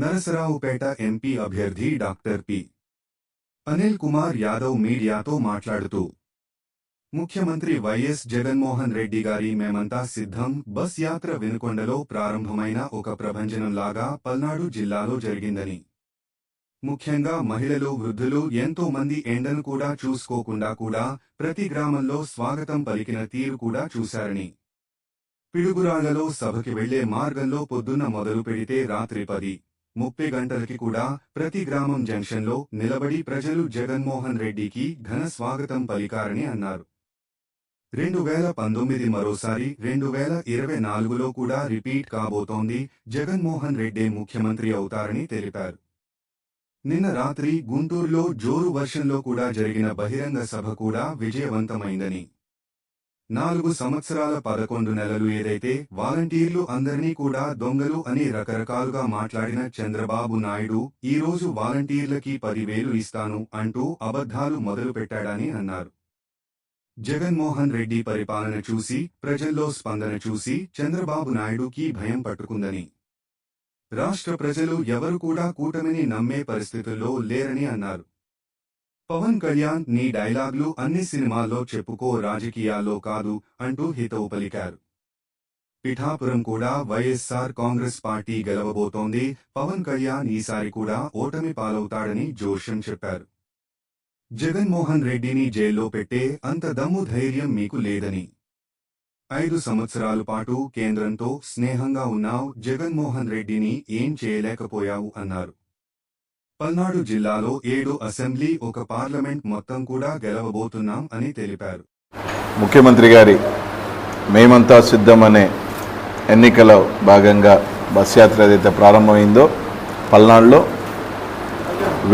Narasaraopet MP అభ్యర్థి doctor P. Anil Kumar Yadav మీడియాతో మాట్లాడుతూ, ముఖ్యమంత్రి వైఎస్ జగన్మోహన్ రెడ్డి గారి మేమంతా సిద్ధం బస్ యాత్ర వినుకొండలో ప్రారంభమైన ఒక ప్రభంజనంలాగా పల్నాడు జిల్లాలో జరిగిందని, ముఖ్యంగా మహిళలు, వృద్ధులు ఎంతో మంది ఎండను కూడా చూసుకోకుండా కూడా ప్రతి గ్రామంలో స్వాగతం పలికిన తీరు కూడా చూశారని, పిడుగురాళ్లలో సభకి వెళ్లే మార్గంలో పొద్దున్న మొదలు పెడితే రాత్రి 10:30 గంటలకి కూడా ప్రతి గ్రామం జంక్షన్లో నిలబడి ప్రజలు జగన్మోహన్ రెడ్డికి ఘన స్వాగతం పలికారని అన్నారు. 2019 మరోసారి 2024లో కూడా రిపీట్ కాబోతోంది. జగన్మోహన్ రెడ్డే ముఖ్యమంత్రి అవుతారని తెలిపారు. నిన్న రాత్రి గుంటూరులో జోరు వర్షంలో కూడా జరిగిన బహిరంగ సభ కూడా విజయవంతమైందని, 4 సంవత్సరాల 11 నెలలు ఏదైతే వాలంటీర్లు అందరినీ కూడా దొంగలు అని రకరకాలుగా మాట్లాడిన చంద్రబాబు నాయుడు ఈరోజు వాలంటీర్లకి 10,000 ఇస్తాను అంటూ అబద్ధాలు మొదలుపెట్టాడని అన్నారు. జగన్మోహన్ రెడ్డి పరిపాలన చూసి, ప్రజల్లో స్పందన చూసి చంద్రబాబు నాయుడుకి భయం పట్టుకుందని, రాష్ట్ర ప్రజలు ఎవరు కూడా కూటమిని నమ్మే పరిస్థితుల్లో లేరని అన్నారు. పవన్ కళ్యాణ్, నీ డైలాగ్లు అన్ని సినిమాల్లో చెప్పుకో, రాజకీయాల్లో కాదు అంటూ హితవు పలికారు. పిఠాపురం కూడా వైఎస్ఆర్ కాంగ్రెస్ పార్టీ గెలవబోతోంది. పవన్ కళ్యాణ్ ఈసారి కూడా ఓటమి పాలవుతాడని జోష్యం చెప్పారు. జగన్మోహన్ రెడ్డిని జైల్లో పెట్టే అంత దమ్ము ధైర్యం మీకు లేదని, 5 సంవత్సరాల పాటు కేంద్రంతో స్నేహంగా ఉన్నావు, జగన్మోహన్ రెడ్డిని ఏం చేయలేకపోయావు అన్నారు. పల్నాడు జిల్లాలో 7 అసెంబ్లీ, 1 పార్లమెంట్ మొత్తం కూడా గెలవబోతున్నాం అని తెలిపారు. ముఖ్యమంత్రి గారి మేమంతా సిద్ధం అనే ఎన్నికల భాగంగా బస్ యాత్ర ఏదైతే ప్రారంభమైందో పల్నాడులో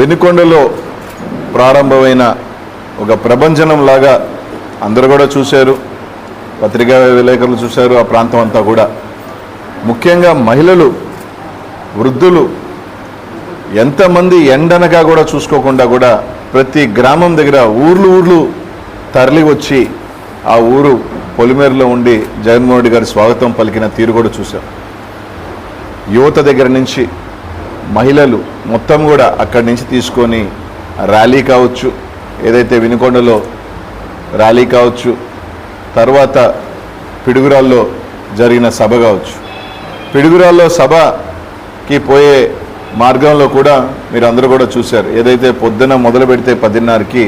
వెనుకొండలో ప్రారంభమైన ఒక ప్రభంజనం లాగా అందరూ కూడా చూశారు, పత్రికా విలేకరులు చూశారు. ఆ ప్రాంతం అంతా కూడా ముఖ్యంగా మహిళలు, వృద్ధులు ఎంతమంది ఎండనగా కూడా చూసుకోకుండా కూడా ప్రతి గ్రామం దగ్గర ఊర్లు తరలి వచ్చి ఆ ఊరు పొలిమేరలో ఉండి జగన్మోహన్ రెడ్డి గారి స్వాగతం పలికిన తీరు కూడా చూశాం. యువత దగ్గర నుంచి మహిళలు మొత్తం కూడా అక్కడి నుంచి తీసుకొని ర్యాలీ కావచ్చు, ఏదైతే వినుకొండలో ర్యాలీ కావచ్చు, తర్వాత పిడుగురాల్లో జరిగిన సభ కావచ్చు. పిడుగురాల్లో సభకి పోయే మార్గంలో కూడా మీరు అందరూ కూడా చూశారు. ఏదైతే పొద్దున మొదలు పెడితే 10:30కి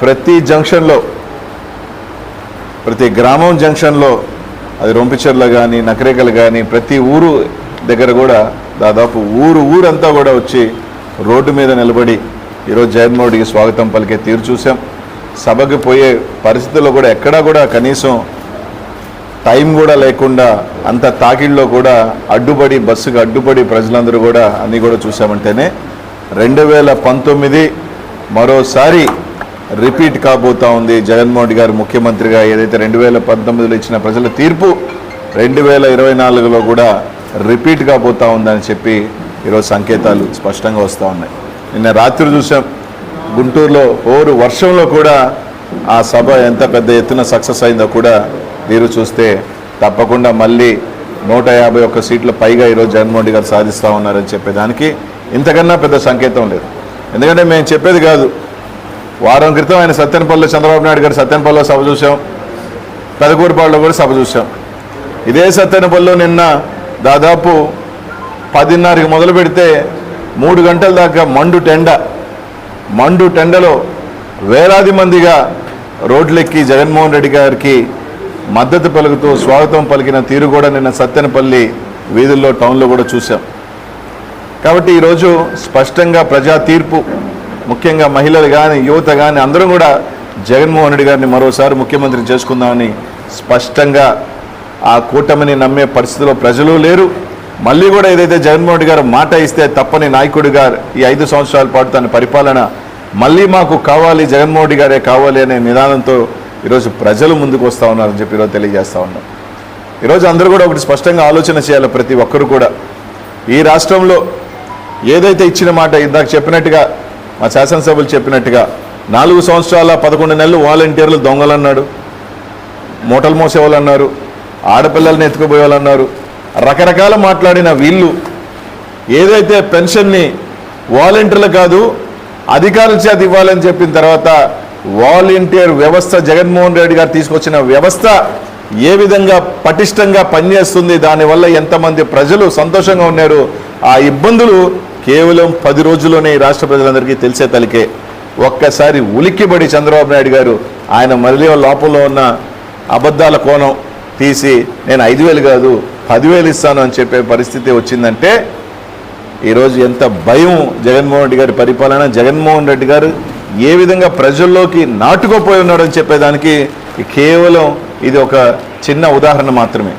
ప్రతి జంక్షన్లో, ప్రతి గ్రామం జంక్షన్లో, అది రొంపిచెర్ల కానీ నకరేకలు కానీ ప్రతి ఊరు దగ్గర కూడా దాదాపు ఊరంతా కూడా వచ్చి రోడ్డు మీద నిలబడి ఈరోజు జగన్మోహన్ రెడ్డికి స్వాగతం పలికే తీరు చూసాం. సభకి పోయే పరిస్థితుల్లో కూడా ఎక్కడా కూడా కనీసం టైం కూడా లేకుండా అంత తాకిడిలో కూడా అడ్డుపడి, బస్సుకు అడ్డుపడి ప్రజలందరూ కూడా అన్నీ కూడా చూసామంటేనే 2019 మరోసారి రిపీట్ కాబోతా ఉంది. జగన్మోహన్ రెడ్డి గారు ముఖ్యమంత్రిగా ఏదైతే 2019లో ఇచ్చిన ప్రజల తీర్పు 2024లో కూడా రిపీట్ కాబోతా ఉందని చెప్పి ఈరోజు సంకేతాలు స్పష్టంగా వస్తూ ఉన్నాయి. నిన్న రాత్రి చూసాం గుంటూరులో వర్షంలో కూడా ఆ సభ ఎంత పెద్ద ఎత్తున సక్సెస్ అయిందో కూడా మీరు చూస్తే తప్పకుండా మళ్ళీ 151 సీట్ల పైగా ఈరోజు జగన్మోహన్ రెడ్డి గారు సాధిస్తూ ఉన్నారని చెప్పేదానికి ఇంతకన్నా పెద్ద సంకేతం లేదు. ఎందుకంటే మేము చెప్పేది కాదు, వారం క్రితం ఆయన సత్తెనపల్లిలో చంద్రబాబు నాయుడు గారు సత్తెనపల్లిలో సభ చూసాం, పెదకూరుపాడులో కూడా సభ చూసాం. ఇదే సత్తెనపల్లిలో నిన్న దాదాపు 10:30కి మొదలు పెడితే 3 గంటల దాకా మండు టెండలో వేలాది మందిగా రోడ్లెక్కి జగన్మోహన్ రెడ్డి గారికి మద్దతు పలుకుతూ స్వాగతం పలికిన తీరు కూడా నిన్న సత్తెనపల్లి వీధుల్లో, టౌన్లో కూడా చూసాం. కాబట్టి ఈరోజు స్పష్టంగా ప్రజా తీర్పు, ముఖ్యంగా మహిళలు కానీ యువత కానీ అందరం కూడా జగన్మోహన్ రెడ్డి గారిని మరోసారి ముఖ్యమంత్రి చేసుకుందామని స్పష్టంగా ఆ కూటమిని నమ్మే పరిస్థితిలో ప్రజలు లేరు. మళ్ళీ కూడా ఏదైతే జగన్మోహన్ రెడ్డి గారు మాట ఇస్తే తప్పని నాయకుడిగా ఈ 5 సంవత్సరాల పాటు తన పరిపాలన మళ్ళీ మాకు కావాలి, జగన్మోహన్ రెడ్డి గారే కావాలి అనే నిదానంతో ఈరోజు ప్రజలు ముందుకు వస్తూ ఉన్నారని చెప్పి ఈరోజు తెలియజేస్తూ ఉన్నాం. ఈరోజు అందరూ కూడా ఒకటి స్పష్టంగా ఆలోచన చేయాలి. ప్రతి ఒక్కరు కూడా ఈ రాష్ట్రంలో ఏదైతే ఇచ్చిన మాట ఇందాక చెప్పినట్టుగా, మా శాసనసభ్యులు చెప్పినట్టుగా 4 సంవత్సరాల 11 నెలలు వాలంటీర్లు దొంగలన్నాడు, మూటలు మోసేవాళ్ళు అన్నారు, ఆడపిల్లల్ని ఎత్తుకుపోయేవాళ్ళు అన్నారు, రకరకాల మాట్లాడిన వీళ్ళు ఏదైతే పెన్షన్ని వాలంటీర్లు కాదు అధికారుల చేత ఇవ్వాలని చెప్పిన తర్వాత వాలంటీర్ వ్యవస్థ జగన్మోహన్ రెడ్డి గారు తీసుకొచ్చిన వ్యవస్థ ఏ విధంగా పటిష్టంగా పనిచేస్తుంది, దానివల్ల ఎంతమంది ప్రజలు సంతోషంగా ఉన్నారు, ఆ ఇబ్బందులు కేవలం 10 రోజుల్లోనే ఈ రాష్ట్ర ప్రజలందరికీ తెలిసే తలికే. ఒక్కసారి ఉలిక్కిబడి చంద్రబాబు నాయుడు గారు ఆయన మళ్ళీ లోపల ఉన్న అబద్ధాల కోణం తీసి నేను 5,000 కాదు 10,000 ఇస్తాను అని చెప్పే పరిస్థితి వచ్చిందంటే ఈరోజు ఎంత భయం జగన్మోహన్ రెడ్డి గారి పరిపాలన, జగన్మోహన్ రెడ్డి గారు ఏ విధంగా ప్రజల్లోకి నాటుకోపోయి ఉన్నాడని చెప్పేదానికి కేవలం ఇది ఒక చిన్న ఉదాహరణ మాత్రమే.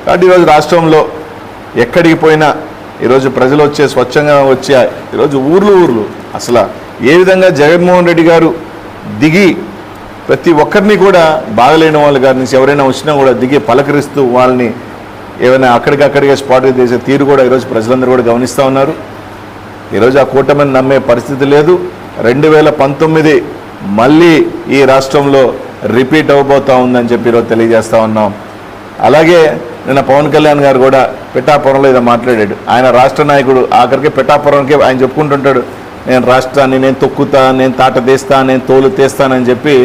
కాబట్టి ఈరోజు రాష్ట్రంలో ఎక్కడికి పోయినా ఈరోజు ప్రజలు వచ్చే స్వచ్ఛంగా వచ్చే ఈరోజు ఊర్లు అసలు ఏ విధంగా జగన్మోహన్ రెడ్డి గారు దిగి ప్రతి ఒక్కరిని కూడా బాగలేని వాళ్ళ గారి నుంచి ఎవరైనా వచ్చినా కూడా దిగి పలకరిస్తూ వాళ్ళని ఏమైనా అక్కడికక్కడికే స్పాట్గా చేసే తీరు కూడా ఈరోజు ప్రజలందరూ కూడా గమనిస్తూ ఉన్నారు. ఈరోజు ఆ కూటమిని నమ్మే పరిస్థితి లేదు. 2019 మళ్ళీ ఈ రాష్ట్రంలో రిపీట్ అవ్వబోతూ ఉందని చెప్పి ఈరోజు తెలియజేస్తూ ఉన్నాం. అలాగే నిన్న పవన్ కళ్యాణ్ గారు కూడా పిఠాపురంలో ఏదో మాట్లాడాడు. ఆయన రాష్ట్ర నాయకుడు, ఆఖరికి పిఠాపురంకే ఆయన చెప్పుకుంటుంటాడు, నేను రాష్ట్రాన్ని నేను తొక్కుతా, నేను తాట తీస్తా, నేను తోలు తీస్తానని చెప్పి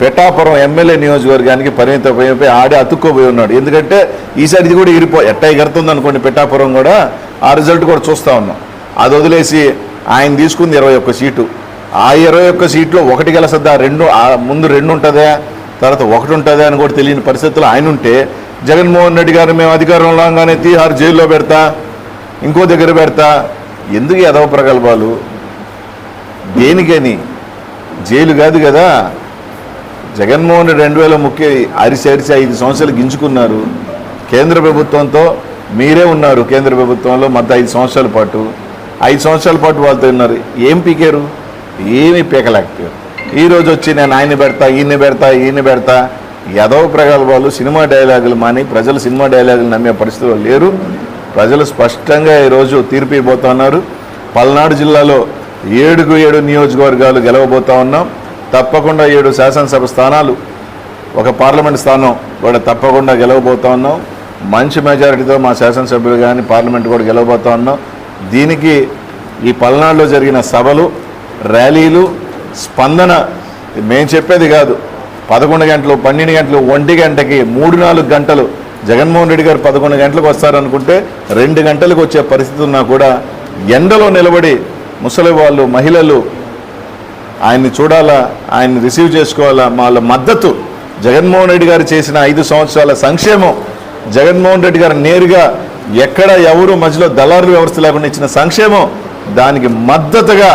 పిఠాపురం ఎమ్మెల్యే నియోజకవర్గానికి పరిమితమైపోయి ఆడే అతుక్కోపోయి ఉన్నాడు. ఎందుకంటే ఈసారి ఇది కూడా ఎట్టా ఎగరుతుంది అనుకోండి పిఠాపురం కూడా, ఆ రిజల్ట్ కూడా చూస్తూ ఉన్నాం. అది వదిలేసి ఆయన తీసుకుంది 21 సీటు. ఆ 21 సీట్లో 1 గెలసద్దా, ముందు 2 ఉంటుందా, తర్వాత 1 ఉంటుందా అని కూడా తెలియని పరిస్థితుల్లో ఆయన ఉంటే జగన్మోహన్ రెడ్డి గారు మేము అధికారంలో రాగానే తీహార్ జైల్లో పెడతా, ఇంకో దగ్గర పెడతా, ఎందుకు ఎదవ ప్రగల్భాలు, దేనికని? జైలు కాదు కదా. జగన్మోహన్ రెడ్డి 2030 అరిసి 5 సంవత్సరాలు గింజుకున్నారు. కేంద్ర ప్రభుత్వంతో మీరే ఉన్నారు, కేంద్ర ప్రభుత్వంలో మొత్తం 5 సంవత్సరాల పాటు 5 సంవత్సరాల పాటు వాళ్ళతో ఉన్నారు. ఏం పీకారు? ఏమీ పీకలేకపోయారు. ఈరోజు వచ్చి నేను ఆయన్ని పెడతా, ఈయన్ని పెడతా ఎదవ ప్రగల్భాలు, సినిమా డైలాగులు మాని ప్రజలు సినిమా డైలాగులు నమ్మే పరిస్థితుల్లో లేరు. ప్రజలు స్పష్టంగా ఈరోజు తీర్పు ఇవ్వబోతున్నారు. పల్నాడు జిల్లాలో 7 నియోజకవర్గాలు గెలవబోతా ఉన్నాం. తప్పకుండా 7 శాసనసభ స్థానాలు, 1 పార్లమెంట్ స్థానం కూడా తప్పకుండా గెలవబోతా ఉన్నాం. మంచి మెజారిటీతో మా శాసనసభ్యులు కానీ పార్లమెంట్ కూడా గెలవబోతా ఉన్నాం. దీనికి ఈ పల్నాడులో జరిగిన సభలు, ర్యాలీలు, స్పందన మేము చెప్పేది కాదు. 11 గంటలు, 12 గంటలు, 1 గంటకి 3-4 గంటలు జగన్మోహన్ రెడ్డి గారు 11 గంటలకు వస్తారనుకుంటే 2 గంటలకు వచ్చే పరిస్థితి ఉన్నా కూడా ఎండలో నిలబడి ముసలి వాళ్ళు, మహిళలు ఆయన్ని చూడాలా, ఆయన్ని రిసీవ్ చేసుకోవాలా. వాళ్ళ మద్దతు జగన్మోహన్ రెడ్డి గారు చేసిన 5 సంవత్సరాల సంక్షేమం, జగన్మోహన్ రెడ్డి గారు నేరుగా ఎక్కడ ఎవరు మధ్యలో దళారుల వ్యవస్థ లేకుండా ఇచ్చిన సంక్షేమం, దానికి మద్దతుగా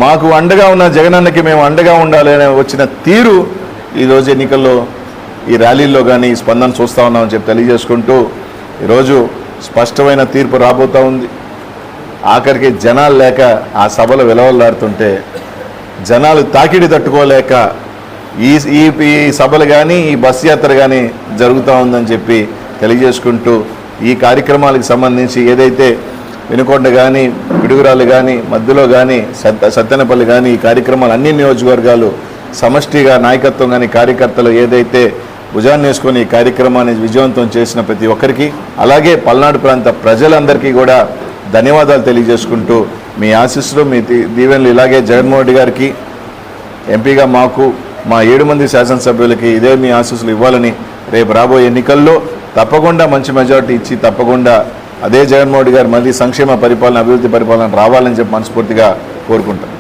మాకు అండగా ఉన్న జగనన్నకి మేము అండగా ఉండాలి అని వచ్చిన తీరు ఈరోజు ఎన్నికల్లో ఈ ర్యాలీల్లో కానీ ఈ స్పందన చూస్తూ ఉన్నామని చెప్పి తెలియజేసుకుంటూ ఈరోజు స్పష్టమైన తీర్పు రాబోతూ ఉంది. ఆఖరికి జనాలు లేక ఆ సభలు విలవల్లాడుతుంటే జనాలు తాకిడి తట్టుకోలేక ఈ సభలు కానీ ఈ బస్ యాత్ర కానీ జరుగుతూ ఉందని చెప్పి తెలియజేసుకుంటూ ఈ కార్యక్రమాలకు సంబంధించి ఏదైతే వినుకొండ కానీ, పిడుగురాలు కానీ, మధ్యలో కానీ, సత్తెనపల్లి కానీ ఈ కార్యక్రమాలు అన్ని నియోజకవర్గాలు సమష్టిగా నాయకత్వం కానీ కార్యకర్తలు ఏదైతే భుజాన్ని వేసుకొని ఈ కార్యక్రమాన్ని విజయవంతం చేసిన ప్రతి ఒక్కరికి, అలాగే పల్నాడు ప్రాంత ప్రజలందరికీ కూడా ధన్యవాదాలు తెలియజేసుకుంటూ మీ ఆశీస్సులు, మీ దీవెనలు ఇలాగే జగన్మోహన్ రెడ్డి గారికి, ఎంపీగా మాకు, మా 7 మంది శాసనసభ్యులకి ఇదే మీ ఆశీస్సులు ఇవ్వాలని, రేపు రాబోయే ఎన్నికల్లో తప్పకుండా మంచి మెజారిటీ ఇచ్చి తప్పకుండా అదే జగన్మోహన్ రెడ్డి గారు మళ్ళీ సంక్షేమ పరిపాలన, అభివృద్ధి పరిపాలన రావాలని చెప్పి మనస్ఫూర్తిగా కోరుకుంటాం.